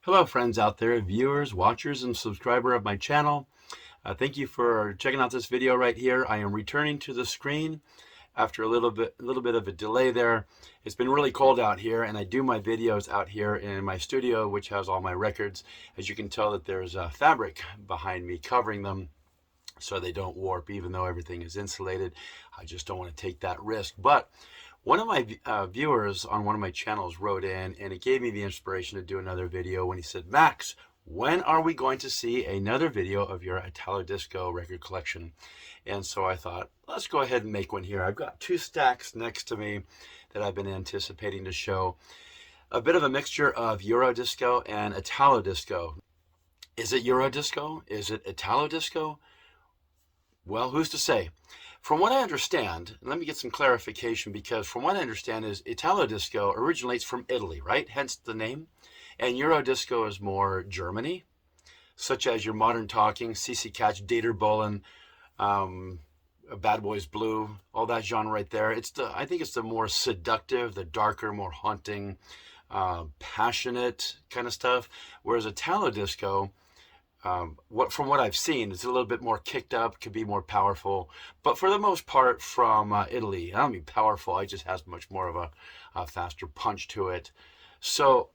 Hello friends out there, viewers, watchers, and subscriber of my channel. Thank you for checking out this video right here. I am returning to the screen after a little bit of a delay there. It's been really cold out here, and I do my videos out here in my studio, which has all my records. As you can tell, that there's fabric behind me covering them so they don't warp, even though everything is insulated. I just don't want to take that risk. But one of my viewers on one of my channels wrote in, and it gave me the inspiration to do another video when he said, Max, when are we going to see another video of your Italo Disco record collection? And so I thought, let's go ahead and make one here. I've got two stacks next to me that I've been anticipating to show. A bit of a mixture of Euro disco and Italo disco. Is it Euro disco? Is it Italo disco? Well, who's to say? From what I understand, let me get some clarification, because from what I understand is Italo disco originates from Italy, right? Hence the name. And Euro disco is more Germany, such as your Modern Talking, CC Catch, Dieter Bohlen, Bad Boys Blue, all that genre right there. I think it's the more seductive, the darker, more haunting, passionate kind of stuff. Whereas Italo disco, from what I've seen, it's a little bit more kicked up, could be more powerful, but for the most part from Italy. I don't mean powerful, it just has much more of a faster punch to it. So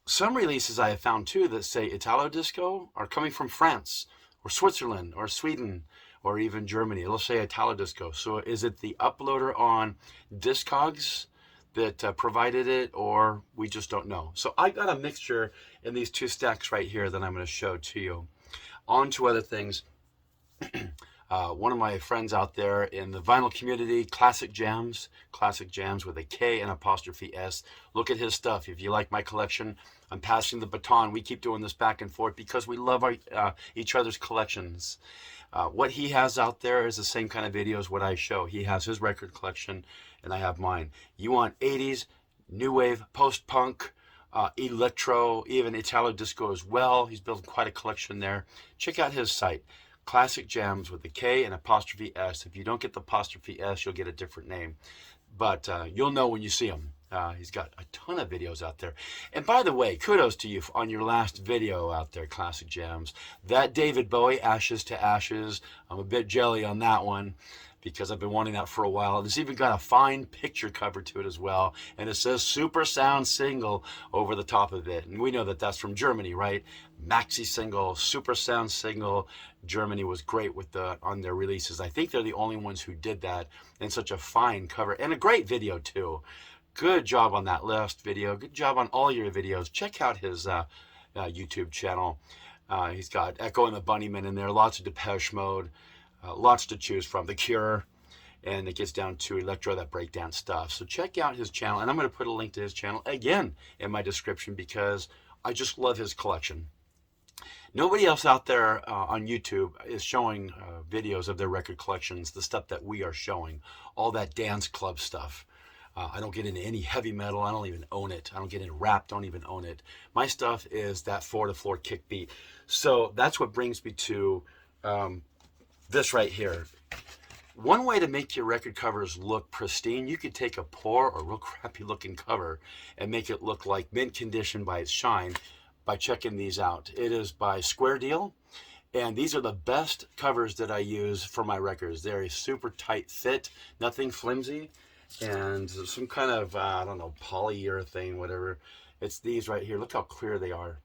some releases I have found too that say Italo disco are coming from France or Switzerland or Sweden or even Germany. It'll say Italo disco. So is it the uploader on DISCOGS that provided it, or we just don't know? So I got a mixture in these two stacks right here that I'm going to show to you. On to other things. One of my friends out there in the vinyl community, Classic Jams with a K and apostrophe S. Look at his stuff. If you like my collection, I'm passing the baton. We keep doing this back and forth because we love each other's collections. What he has out there is the same kind of video as what I show. He has his record collection and I have mine. You want 80s, new wave, post-punk, electro, even Italo disco as well. He's built quite a collection there. Check out his site, Classic Jams with a K and apostrophe S. If you don't get the apostrophe S, you'll get a different name. But you'll know when you see him. He's got a ton of videos out there. And by the way, kudos to you on your last video out there, Classic Jams. That David Bowie, Ashes to Ashes, I'm a bit jelly on that one because I've been wanting that for a while. It's even got a fine picture cover to it as well. And it says Super Sound Single over the top of it. And we know that that's from Germany, right? Maxi single, Super Sound Single. Germany was great with on their releases. I think they're the only ones who did that, and such a fine cover and a great video too. Good job on that last video. Good job on all your videos. Check out his YouTube channel. He's got Echo and the Bunnymen in there. Lots of Depeche Mode. Lots to choose from. The Cure. And it gets down to electro, that breakdown stuff. So check out his channel. And I'm going to put a link to his channel again in my description because I just love his collection. Nobody else out there on YouTube is showing videos of their record collections, the stuff that we are showing. All that dance club stuff. I don't get into any heavy metal. I don't even own it. I don't get into rap. Don't even own it. My stuff is that floor-to-floor kick beat. So that's what brings me to this right here. One way to make your record covers look pristine, you could take a poor or real crappy looking cover and make it look like mint condition by its shine by checking these out. It is by Square Deal. And these are the best covers that I use for my records. They're a super tight fit, nothing flimsy. And some kind of, I don't know, polyurethane, whatever. It's these right here. Look how clear they are.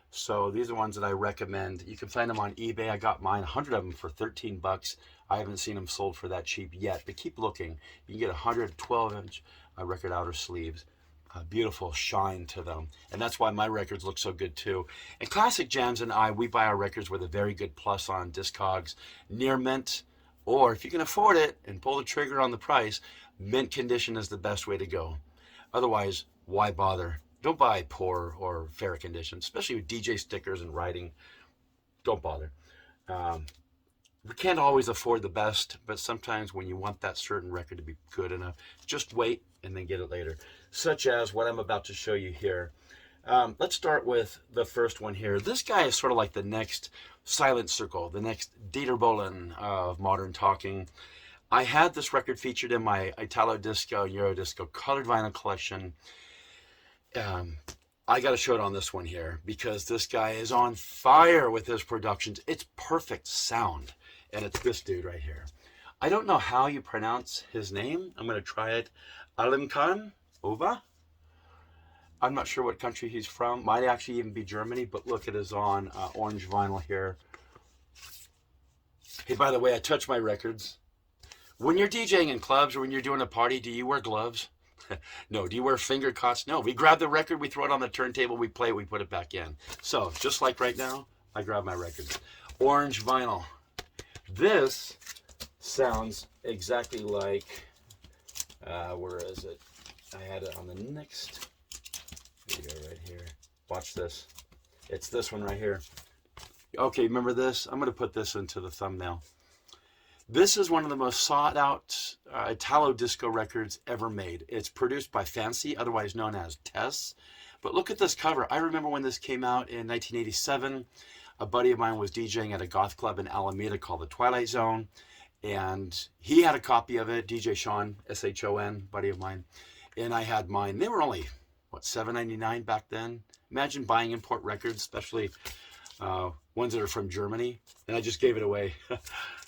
So these are ones that I recommend. You can find them on eBay. I got mine, 100 of them for 13 bucks. I haven't seen them sold for that cheap yet, but keep looking. You can get 112-inch record outer sleeves. Beautiful shine to them. And that's why my records look so good too. And Classic Jams and we buy our records with a very good plus on Discogs, near mint, or if you can afford it and pull the trigger on the price, mint condition is the best way to go. Otherwise, why bother? Don't buy poor or fair condition, especially with DJ stickers and writing. Don't bother. We can't always afford the best, but sometimes when you want that certain record to be good enough, just wait and then get it later. Such as what I'm about to show you here. Let's start with the first one here. This guy is sort of like the next Silent Circle, the next Dieter Bohlen of modern talking. I had this record featured in my Italo Disco and Euro Disco colored vinyl collection. I got to show it on this one here because this guy is on fire with his productions. It's perfect sound. And it's this dude right here. I don't know how you pronounce his name. I'm going to try it. Alimkhan Ova. I'm not sure what country he's from. Might actually even be Germany, but look, it is on orange vinyl here. Hey, by the way, I touch my records. When you're DJing in clubs or when you're doing a party, do you wear gloves? No. Do you wear finger cuffs? No. We grab the record, we throw it on the turntable, we play it, we put it back in. So, just like right now, I grab my records. Orange vinyl. This sounds exactly like, where is it? I had it on the next video right here. Watch this. It's this one right here. Okay, remember this? I'm going to put this into the thumbnail. This is one of the most sought out Italo disco records ever made. It's produced by Fancy, otherwise known as Tess. But look at this cover. I remember when this came out in 1987. A buddy of mine was DJing at a goth club in Alameda called the Twilight Zone. And he had a copy of it, DJ Sean, S-H-O-N, buddy of mine. And I had mine. They were only, what, $7.99 back then? Imagine buying import records, especially ones that are from Germany. And I just gave it away.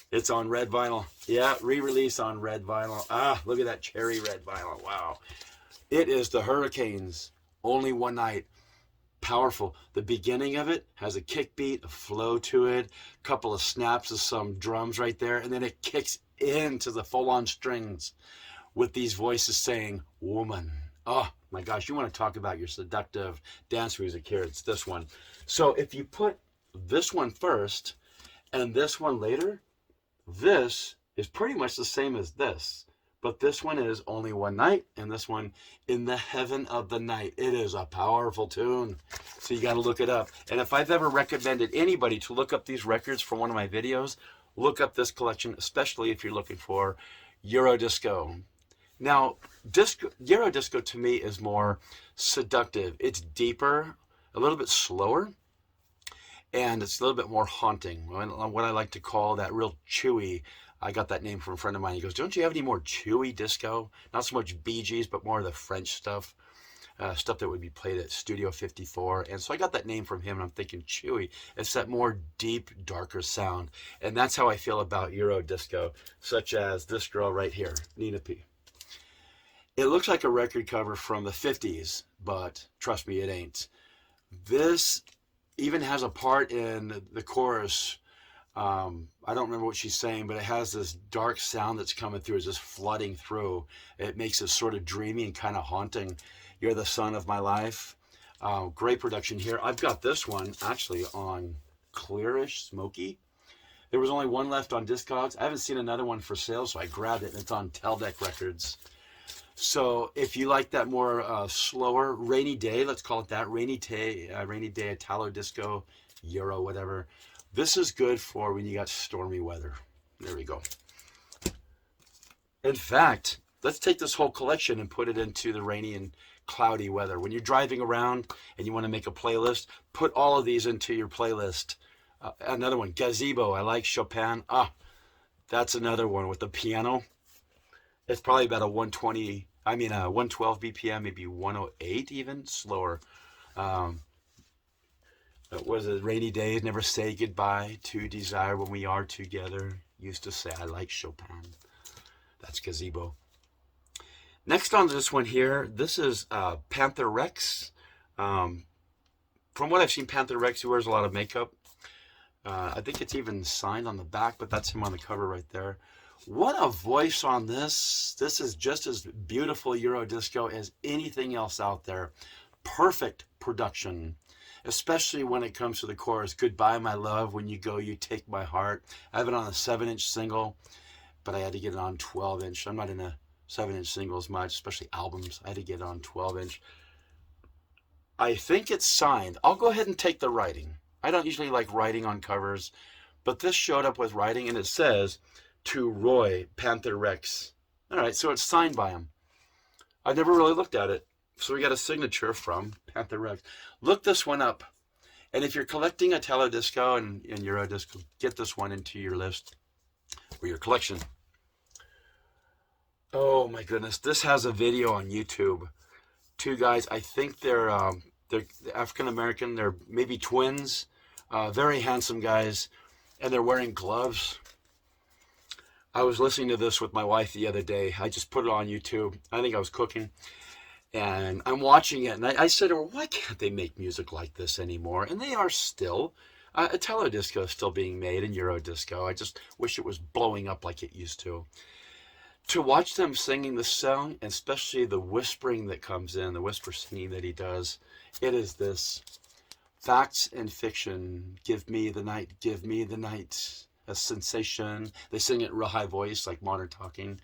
It's on red vinyl. Yeah, re-release on red vinyl. Ah, look at that cherry red vinyl. Wow. It is the Hurricanes. Only One Night. Powerful. The beginning of it has a kick beat, a flow to it, a couple of snaps of some drums right there, and then it kicks into the full-on strings with these voices saying, woman. Oh, my gosh. You want to talk about your seductive dance music here. It's this one. So if you put this one first and this one later, this is pretty much the same as this, but this one is Only One Night, and this one In the Heaven of the Night. It is a powerful tune, so you got to look it up. And if I've ever recommended anybody to look up these records for one of my videos, look up this collection, especially if you're looking for Eurodisco. Now, Eurodisco to me is more seductive. It's deeper, a little bit slower, and it's a little bit more haunting. What I like to call that real chewy. I got that name from a friend of mine. He goes, don't you have any more chewy disco? Not so much Bee Gees, but more of the French stuff. Stuff that would be played at Studio 54. And so I got that name from him, and I'm thinking chewy. It's that more deep, darker sound. And that's how I feel about Euro disco, such as this girl right here, Nina P. It looks like a record cover from the 50s, but trust me, it ain't. This even has a part in the chorus. I don't remember what she's saying, but it has this dark sound that's coming through. It's just flooding through. It makes it sort of dreamy and kind of haunting. You're the sun of my life. Great production here. I've got this one actually on clearish, smoky. There was only one left on DISCOGS. I haven't seen another one for sale, so I grabbed it, and it's on Teldec Records. So if you like that more slower, rainy day, let's call it that, rainy day Italo disco, Euro, whatever. This is good for when you got stormy weather. There we go. In fact, let's take this whole collection and put it into the rainy and cloudy weather. When you're driving around and you want to make a playlist, put all of these into your playlist. Another one, Gazebo. I like Chopin. That's another one with the piano. It's probably about a 112 BPM, maybe 108 even, slower. Was it Rainy Days, Never Say Goodbye to Desire When We Are Together? Used to say, I like Chopin. That's Gazebo. Next on this one here, this is Panther Rex. From what I've seen, Panther Rex, he wears a lot of makeup. I think it's even signed on the back, but that's him on the cover right there. What a voice on this. This is just as beautiful Euro disco as anything else out there. Perfect production, especially when it comes to the chorus. Goodbye, my love, when you go, you take my heart. I have it on a 7-inch single, but I had to get it on 12-inch. I'm not in a 7-inch singles much, especially albums. I had to get it on 12-inch. I think it's signed. I'll go ahead and take the writing. I don't usually like writing on covers, but this showed up with writing, and it says, to Roy, Panther Rex. All right, so it's signed by him. I never really looked at it. So we got a signature from Panther Rex. Look this one up. And if you're collecting Italo disco and Euro disco, get this one into your list or your collection. Oh my goodness. This has a video on YouTube. Two guys, I think they're They're African American. They're maybe twins. Very handsome guys, and they're wearing gloves. I was listening to this with my wife the other day. I just put it on YouTube. I think I was cooking, and I'm watching it, and I said to her, why can't they make music like this anymore? And they are still. Italo disco is still being made, and Euro disco. I just wish it was blowing up like it used to. To watch them singing the song, and especially the whispering that comes in, the whisper singing that he does, it is this facts and fiction. Give me the night, give me the night. A sensation. They sing it real high voice, like modern talking.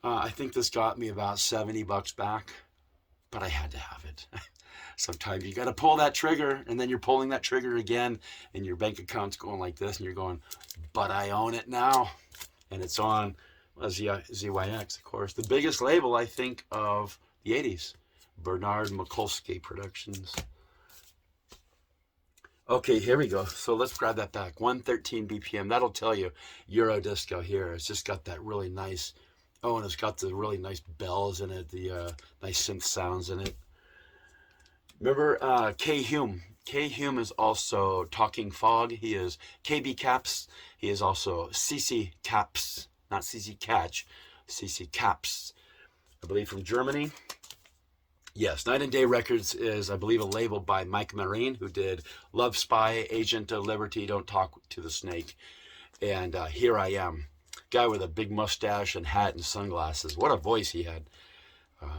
I think this got me about $70 back, but I had to have it. Sometimes you got to pull that trigger, and then you're pulling that trigger again, and your bank account's going like this, and you're going, but I own it now. And it's on ZYX, of course. The biggest label, I think, of the 80s. Bernard Mikulski Productions. Okay, here we go. So let's grab that back. 113 BPM. That'll tell you Euro disco here. It's just got that really nice, and it's got the really nice bells in it, the nice synth sounds in it. Remember K. Hume. K. Hume is also Talking Fog. He is KB Caps. He is also CC Caps, not CC Catch, CC Caps, I believe from Germany. Yes, Night and Day Records is, I believe, a label by Mike Marine, who did Love Spy, Agent of Liberty, Don't Talk to the Snake, and Here I Am. Guy with a big mustache and hat and sunglasses. What a voice he had.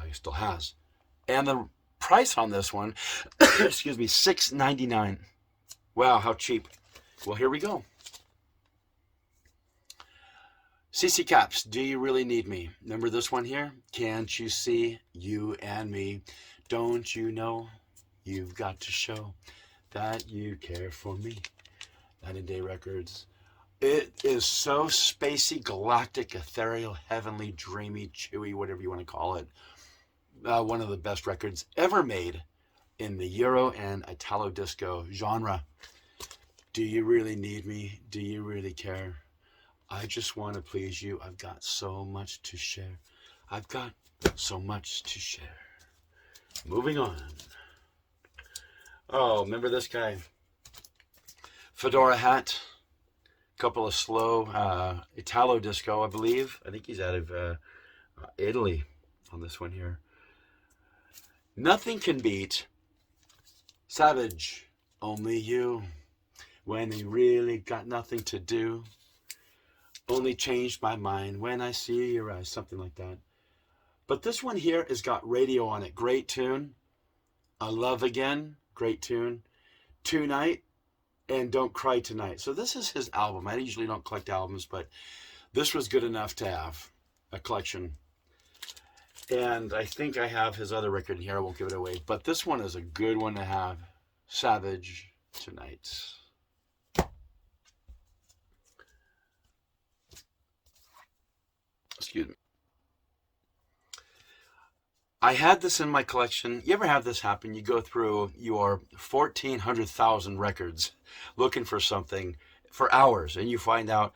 He still has. And the price on this one, excuse me, $6.99. Wow, how cheap. Well, here we go. CC Caps, Do You Really Need Me? Remember this one here? Can't you see, you and me? Don't you know you've got to show that you care for me? Night and Day Records. It is so spacey, galactic, ethereal, heavenly, dreamy, chewy, whatever you want to call it. One of the best records ever made in the Euro and Italo disco genre. Do you really need me? Do you really care? I just want to please you. I've got so much to share. I've got so much to share. Moving on. Oh, remember this guy? Fedora hat. Couple of slow Italo disco, I believe. I think he's out of Italy on this one here. Nothing can beat Savage, Only You, when he really got nothing to do. Only changed my mind when I see your eyes, something like that. But this one here has got radio on it. Great tune. Love Again, great tune. Tonight and Don't Cry Tonight. So this is his album. I usually don't collect albums, but this was good enough to have a collection. And I think I have his other record in here. I won't give it away. But this one is a good one to have. Savage, Tonight. Excuse me. I had this in my collection. You ever have this happen? You go through your 1,400,000 records looking for something for hours, and you find out,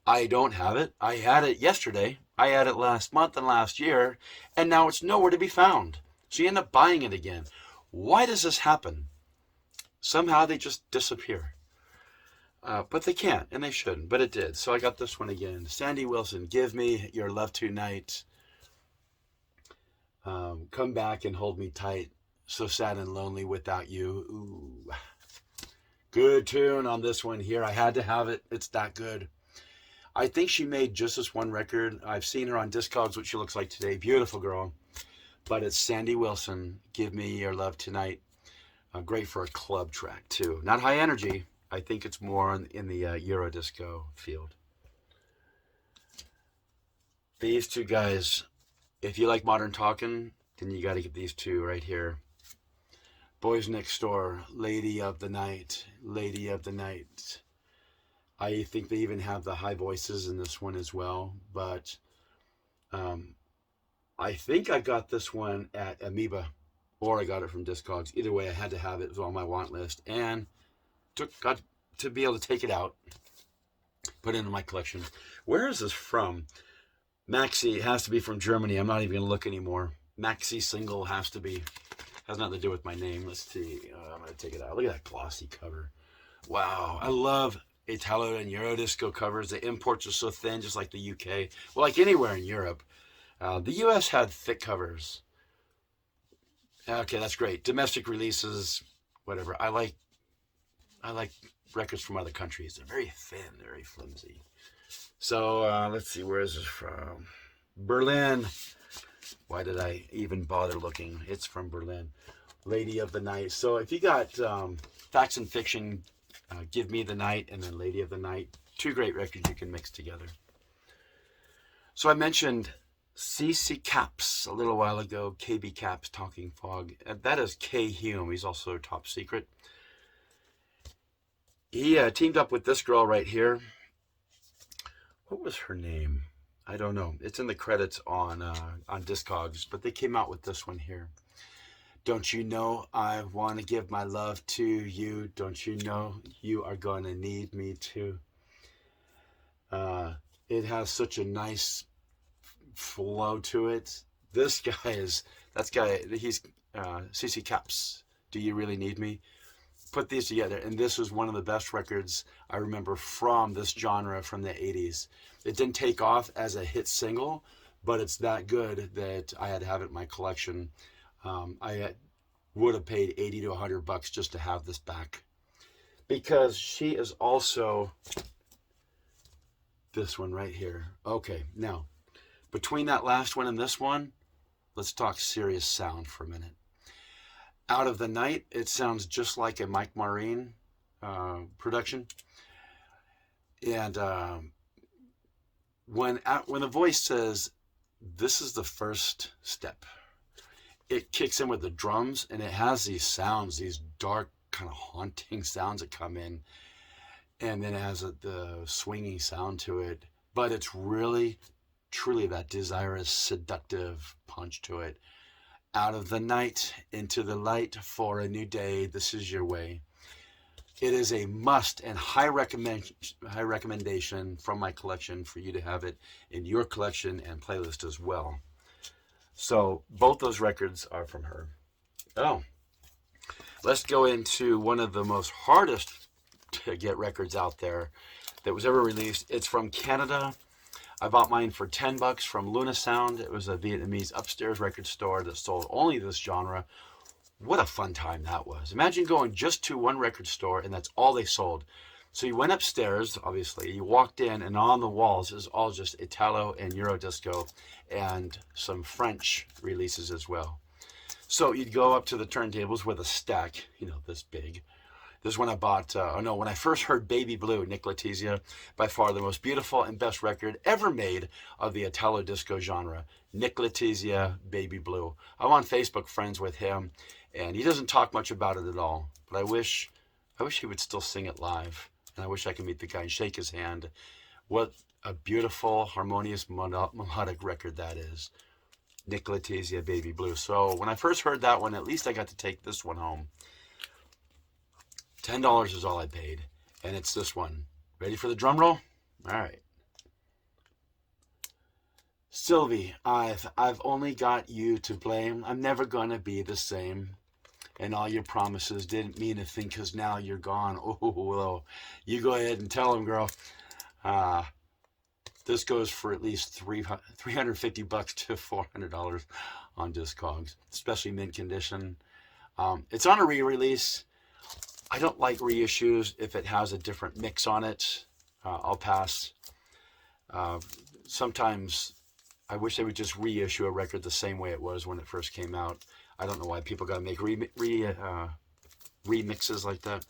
I don't have it. I had it yesterday. I had it last month and last year, and now it's nowhere to be found. So you end up buying it again. Why does this happen? Somehow they just disappear. But they can't, and they shouldn't, but it did. So I got this one again. Sandy Wilson, Give Me Your Love Tonight. Come Back and Hold Me Tight. So Sad and Lonely Without You. Ooh. Good tune on this one here. I had to have it. It's that good. I think she made just this one record. I've seen her on DISCOGS, what she looks like today. Beautiful girl. But it's Sandy Wilson, Give Me Your Love Tonight. Great for a club track, too. Not high energy. I think it's more in the Euro disco field. These two guys, if you like modern talking, then you got to get these two right here. Boys Next Door, Lady of the Night, Lady of the Night. I think they even have the high voices in this one as well. But I think I got this one at Amoeba, or I got it from DISCOGS. Either way, I had to have it. It was on my want list. And got to be able to take it out, put it into my collection. Where is this from? Maxi, it has to be from Germany. I'm not even going to look anymore. Maxi single has to be. Has nothing to do with my name. Let's see. I'm going to take it out. Look at that glossy cover. Wow. I love Italo and Euro disco covers. The imports are so thin, just like the UK. Well, like anywhere in Europe. The US had thick covers. Okay, that's great. Domestic releases, whatever. I like records from other countries. They're very thin, very flimsy. So let's see, where is this from? Berlin. Why did I even bother looking? It's from Berlin. Lady of the Night. So if you got Facts and Fiction, Give Me the Night, and then Lady of the Night, two great records you can mix together. So I mentioned CC Caps a little while ago, KB Caps, Talking Fog. That is K Hume. He's also Top Secret. He teamed up with this girl right here. What was her name? I don't know. It's in the credits on DISCOGS, but they came out with this one here. Don't you know I want to give my love to you? Don't you know you are going to need me too? It has such a nice flow to it. This guy is, he's CC Caps. Do You Really Need Me? Put these together, and this was one of the best records I remember from this genre from the 80s. It didn't take off as a hit single, but it's that good that I had to have it in my collection. I would have paid $80 to $100 just to have this back, because she is also this one right here. Okay, now between that last one and this one, let's talk serious sound for a minute. Out of the Night, it sounds just like a Mike Maureen production. And when the voice says, this is the first step, it kicks in with the drums, and it has these sounds, these dark, kind of haunting sounds that come in. And then it has the swinging sound to it. But it's really, truly that desirous, seductive punch to it. Out of the night, into the light, for a new day, this is your way. It is a must and high recommendation from my collection for you to have it in your collection and playlist as well. So both those records are from her. Oh, let's go into one of the most hardest to get records out there that was ever released. It's from Canada. I bought mine for $10 from Luna Sound. It was a Vietnamese upstairs record store that sold only this genre. What a fun time that was. Imagine going just to one record store and that's all they sold. So you went upstairs, obviously, you walked in, and on the walls is all just Italo and Euro disco and some French releases as well. So you'd go up to the turntables with a stack, this big. This is when I bought, when I first heard Baby Blue, Nick Letizia, by far the most beautiful and best record ever made of the Italo disco genre. Nick Letizia, Baby Blue. I'm on Facebook friends with him, and he doesn't talk much about it at all. But I wish he would still sing it live, and I wish I could meet the guy and shake his hand. What a beautiful, harmonious, melodic record that is. Nick Letizia, Baby Blue. So when I first heard that one, at least I got to take this one home. $10 is all I paid, and it's this one. Ready for the drum roll? All right. Sylvie, I've only got you to blame. I'm never gonna be the same. And all your promises didn't mean a thing, 'cause now you're gone. Oh, well, you go ahead and tell him, girl. This goes for at least $350 to $400 on DISCOGS, especially mint condition. It's on a re-release. I don't like reissues. If it has a different mix on it, I'll pass. Sometimes I wish they would just reissue a record the same way it was when it first came out. I don't know why people got to make remixes like that.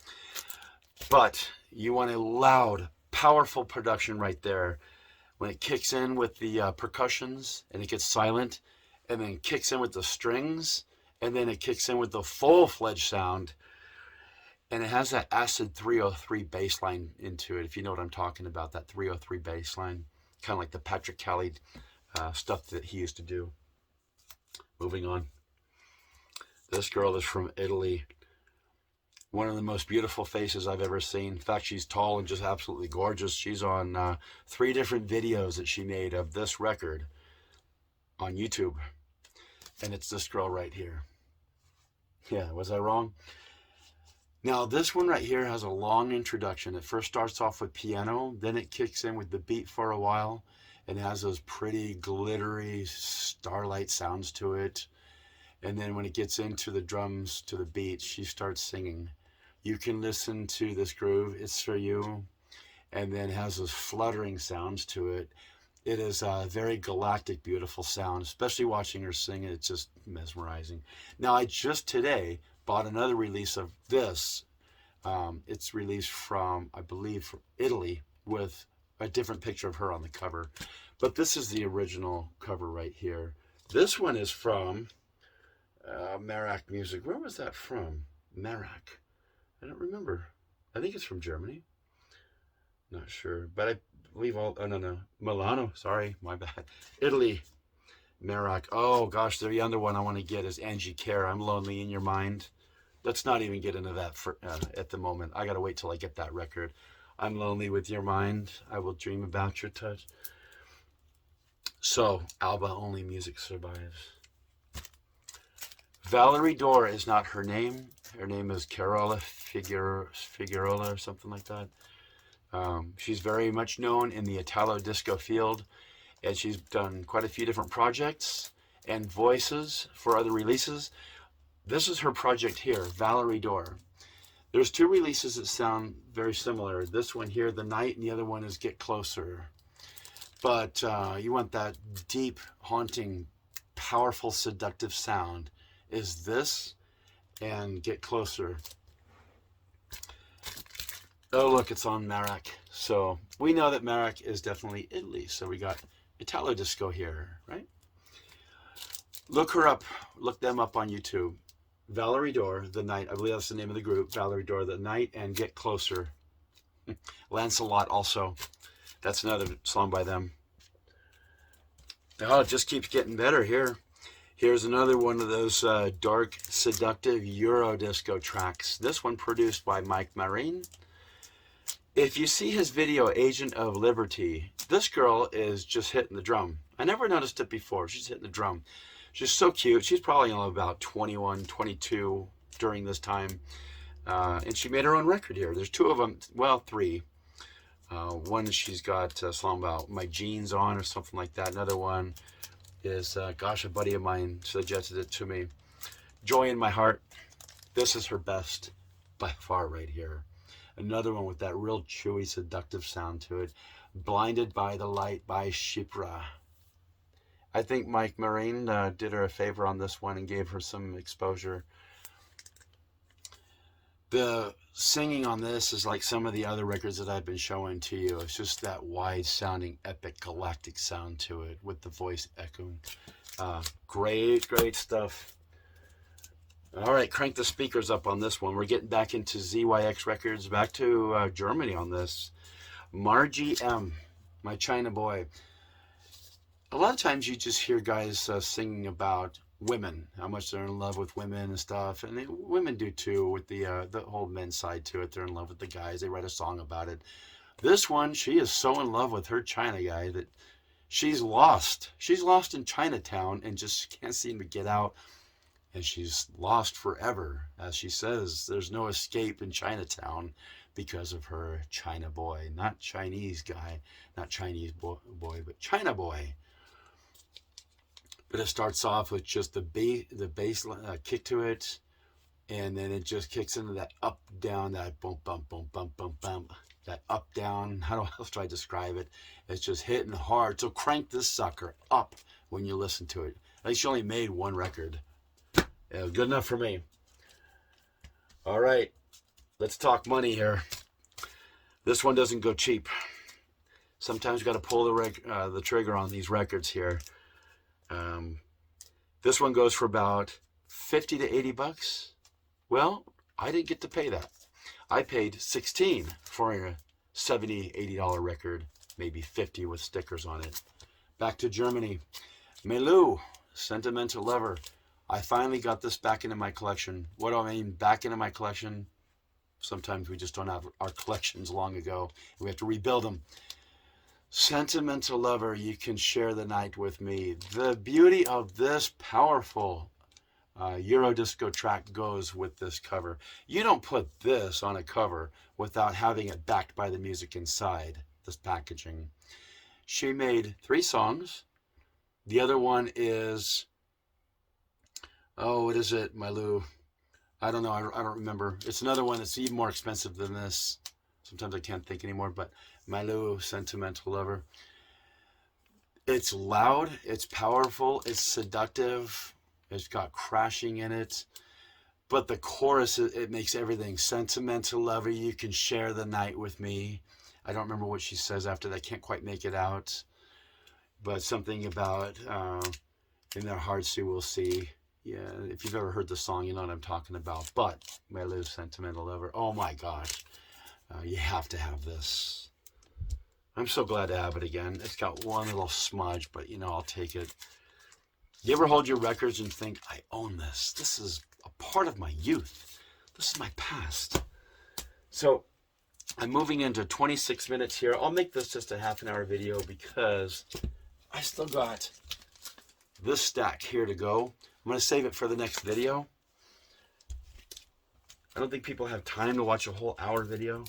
But you want a loud, powerful production right there. When it kicks in with the percussions and it gets silent, and then kicks in with the strings, and then it kicks in with the full-fledged sound. And it has that acid 303 bass line into it, if you know what I'm talking about, that 303 bass line. Kind of like the Patrick Kelly stuff that he used to do. Moving on. This girl is from Italy. One of the most beautiful faces I've ever seen. In fact, she's tall and just absolutely gorgeous. She's on 3 different videos that she made of this record on YouTube. And it's this girl right here. Yeah, was I wrong? Now, this one right here has a long introduction. It first starts off with piano, then it kicks in with the beat for a while, and has those pretty glittery starlight sounds to it. And then when it gets into the drums, to the beat, she starts singing. You can listen to this groove, It's For You, and then has those fluttering sounds to it. It is a very galactic, beautiful sound, especially watching her sing it. It's just mesmerizing. Now, I just today bought another release of this. It's released from, I believe, from Italy with a different picture of her on the cover. But this is the original cover right here. This one is from Merak Music. Where was that from? Merak. I don't remember. I think it's from Germany. Not sure. But I believe all... Oh, no. Milano. Sorry. My bad. Italy. Merak. Oh, gosh. The other one I want to get is Angie Kerr. I'm Lonely in Your Mind. Let's not even get into that at the moment. I got to wait till I get that record. I'm lonely with your mind. I will dream about your touch. So, Alba Only Music survives. Valerie Dore is not her name. Her name is Carola Figueroa or something like that. She's very much known in the Italo disco field, and she's done quite a few different projects and voices for other releases. This is her project here, Valerie Dore. There's two releases that sound very similar. This one here, The Night, and the other one is Get Closer. But you want that deep, haunting, powerful, seductive sound. Is this and Get Closer. Oh, look, it's on Merak. So we know that Merak is definitely Italy. So we got Italo Disco here, right? Look her up. Look them up on YouTube. Valerie Dore, The Night. I believe that's the name of the group. Valerie Dore, The Night, and Get Closer. Lancelot also. That's another song by them. Oh, it just keeps getting better here. Here's another one of those dark, seductive Euro disco tracks. This one produced by Mike Marine. If you see his video, Agent of Liberty, this girl is just hitting the drum. I never noticed it before. She's hitting the drum. She's so cute. She's probably only about 21, 22 during this time. And she made her own record here. There's two of them, well, three. One she's got a song about My Jeans On or something like that. Another one is, gosh, a buddy of mine suggested it to me. Joy in My Heart. This is her best by far right here. Another one with that real chewy, seductive sound to it. Blinded by the Light by Shipra. I think Mike Marine did her a favor on this one and gave her some exposure. The singing on this is like some of the other records that I've been showing to you. It's just that wide-sounding, epic, galactic sound to it with the voice echoing. Great stuff. All right, crank the speakers up on this one. We're getting back into ZYX Records, back to Germany on this. Margie M, my China boy. A lot of times you just hear guys singing about women, how much they're in love with women and stuff, and women do too with the whole men's side to it. They're in love with the guys. They write a song about it. This one, she is so in love with her China guy that she's lost. She's lost in Chinatown and just can't seem to get out. And she's lost forever. As she says, there's no escape in Chinatown because of her China boy. Not Chinese guy, not Chinese boy, but China boy. But it starts off with just the bass kick to it, and then it just kicks into that up, down, that bump, bump, bump, bump, bump, bump, that up, down. How else do I describe it? It's just hitting hard. So crank this sucker up when you listen to it. At least she only made one record. Yeah, good enough for me. All right, let's talk money here. This one doesn't go cheap. Sometimes you got to pull the trigger on these records here. This one goes for about 50 to 80 bucks. Well, I didn't get to pay that. I paid 16 for a $70, $80 record, maybe 50 with stickers on it. Back to Germany. Melu, Sentimental Lover. I finally got this back into my collection. What do I mean back into my collection? Sometimes we just don't have our collections long ago. We have to rebuild them. Sentimental Lover, You Can Share the Night with Me. The beauty of this powerful Euro disco track goes with this cover. You don't put this on a cover without having it backed by the music inside, this packaging. She made 3 songs. The other one is, oh, what is it, my Lou? I don't know. I don't remember. It's another one that's even more expensive than this. Sometimes I can't think anymore, but my Lou, Sentimental Lover. It's loud. It's powerful. It's seductive. It's got crashing in it. But the chorus, it makes everything. Sentimental lover, you can share the night with me. I don't remember what she says after that. I can't quite make it out. But something about in their hearts you will see. Yeah, if you've ever heard the song, you know what I'm talking about. But my little Sentimental Lover, oh my gosh, you have to have this. I'm so glad to have it again. It's got one little smudge, but you know, I'll take it. You ever hold your records and think, I own this. This is a part of my youth. This is my past. So I'm moving into 26 minutes here. I'll make this just a half-an-hour video because I still got this stack here to go. I'm going to save it for the next video. I don't think people have time to watch a whole hour video.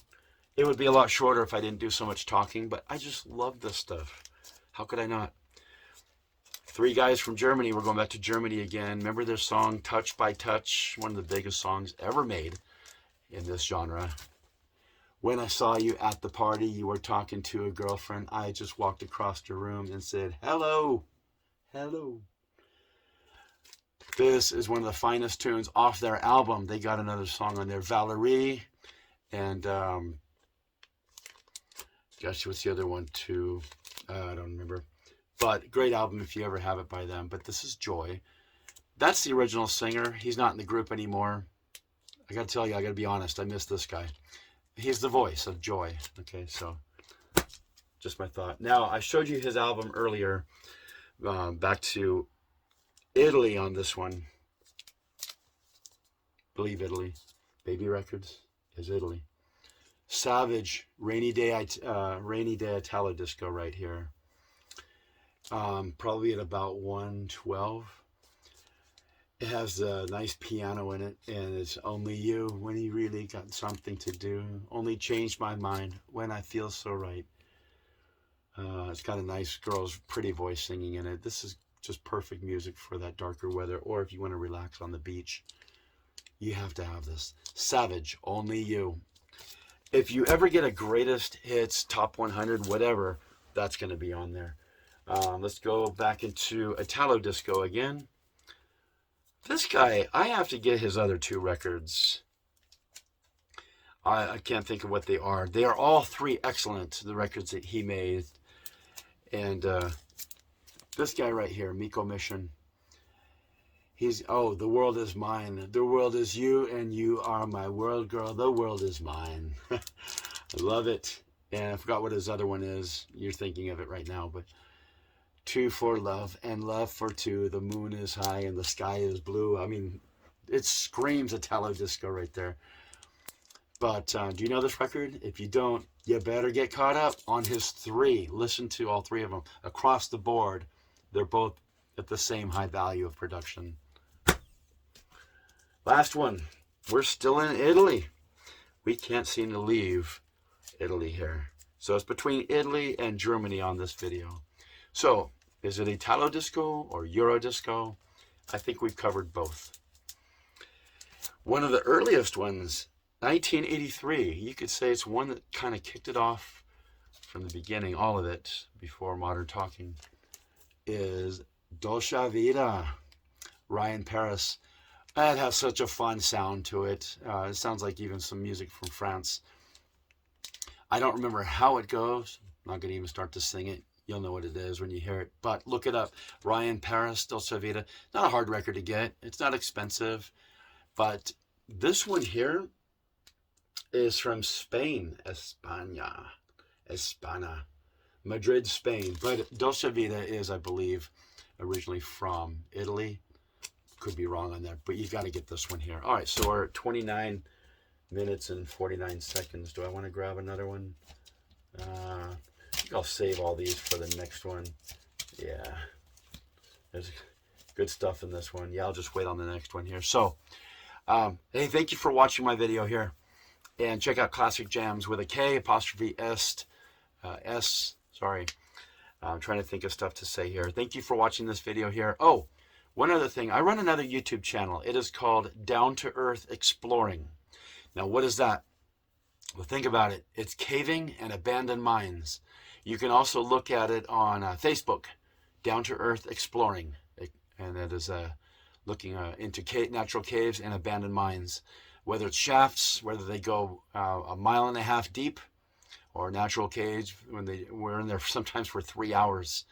It would be a lot shorter if I didn't do so much talking, but I just love this stuff. How could I not? 3 guys from Germany. We're going back to Germany again. Remember their song Touch by Touch? One of the biggest songs ever made in this genre. When I saw you at the party, you were talking to a girlfriend. I just walked across the room and said, hello, hello. This is one of the finest tunes off their album. They got another song on there, Valerie. And gosh, what's the other one too? I don't remember. But great album if you ever have it by them. But this is Joy. That's the original singer. He's not in the group anymore. I got to tell you, I got to be honest. I miss this guy. He's the voice of Joy. Okay, so just my thought. Now, I showed you his album earlier. Back to Italy on this one. Believe Italy. Baby Records is Italy. Savage, Rainy Day Italo Disco right here. Probably at about 112. It has a nice piano in it, and it's Only You, when you really got something to do. Only changed my mind when I feel so right. It's got a nice girl's pretty voice singing in it. This is just perfect music for that darker weather, or if you want to relax on the beach. You have to have this. Savage, Only You. If you ever get a greatest hits, top 100, whatever, that's going to be on there. Let's go back into Italo Disco again. This guy, I have to get his other 2 records. I can't think of what they are. They are all 3 excellent, the records that he made. And this guy right here, Miko Mission. He's, oh, the world is mine. The world is you, and you are my world, girl. The world is mine. I love it. And I forgot what his other one is. You're thinking of it right now, but 2 for love and love for 2. The moon is high and the sky is blue. I mean, it screams Italo Disco right there. But do you know this record? If you don't, you better get caught up on his 3. Listen to all 3 of them across the board. They're both at the same high value of production. Last one. We're still in Italy. We can't seem to leave Italy here. So it's between Italy and Germany on this video. So, is it Italo Disco or Euro Disco? I think we've covered both. One of the earliest ones, 1983. You could say it's one that kind of kicked it off from the beginning, all of it, before Modern Talking, is Dolce Vita, Ryan Paris. It has such a fun sound to it. It sounds like even some music from France. I don't remember how it goes. I'm not going to even start to sing it. You'll know what it is when you hear it. But look it up. Ryan Paris, Dolce Vita. Not a hard record to get. It's not expensive. But this one here is from Spain. España. Madrid, Spain. But Dolce Vita is, I believe, originally from Italy. Could be wrong on that. But you've got to get this one here. All right, so we're at 29 minutes and 49 seconds. Do I want to grab another one? I think I'll save all these for the next one. Yeah. Good stuff in this one. Yeah, I'll just wait on the next one here. So, hey, thank you for watching my video here. And check out Classic Jams with a K, apostrophe S, sorry. I'm trying to think of stuff to say here. Thank you for watching this video here. Oh, one other thing. I run another YouTube channel. It is called Down to Earth Exploring. Now, what is that? Well, think about it. It's caving and abandoned mines. You can also look at it on Facebook, Down to Earth Exploring. And that is looking into natural caves and abandoned mines. Whether it's shafts, whether they go a mile and a half deep, or natural caves, we're in there sometimes for 3 hours.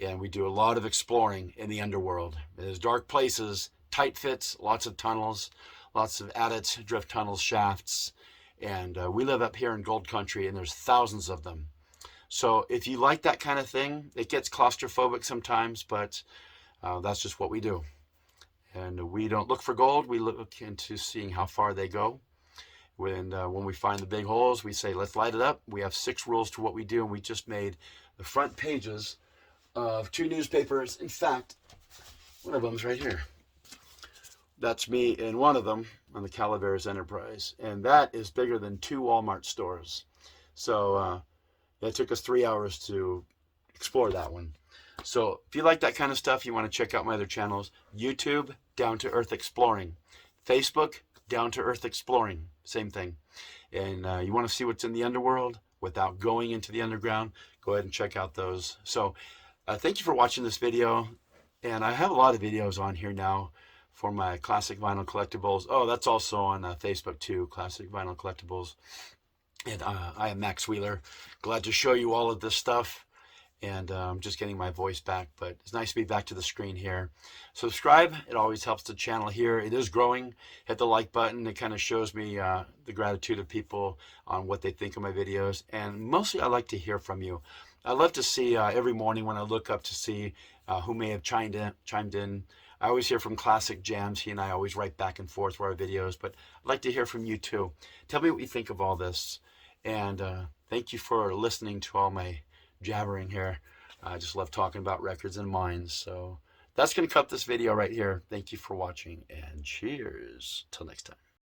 And we do a lot of exploring in the underworld. There's dark places, tight fits, lots of tunnels, lots of adits, drift tunnels, shafts. And we live up here in Gold Country, and there's thousands of them. So if you like that kind of thing, it gets claustrophobic sometimes, but that's just what we do. And we don't look for gold. We look into seeing how far they go. When we find the big holes, we say, let's light it up. We have 6 rules to what we do, and we just made the front pages of 2 newspapers. In fact, one of them is right here. That's me in one of them on the Calaveras Enterprise. And that is bigger than 2 Walmart stores. So it took us 3 hours to explore that one. So if you like that kind of stuff, you want to check out my other channels. YouTube, Down to Earth Exploring. Facebook, Down to Earth Exploring. Same thing. And you want to see what's in the underworld without going into the underground, go ahead and check out those. So thank you for watching this video. And I have a lot of videos on here now for my Classic Vinyl Collectibles. Oh, that's also on Facebook too, Classic Vinyl Collectibles. And I am Max Wheeler. Glad to show you all of this stuff. And I'm just getting my voice back, but it's nice to be back to the screen here. Subscribe. It always helps the channel here. It is growing. Hit the like button. It kind of shows me the gratitude of people on what they think of my videos. And mostly I like to hear from you. I love to see every morning when I look up to see who may have chimed in. I always hear from Classic Jams. He and I always write back and forth for our videos, but I'd like to hear from you too. Tell me what you think of all this. And thank you for listening to all my jabbering here. I just love talking about records and mines. So that's going to cut this video right here. Thank you for watching, and cheers. Till next time.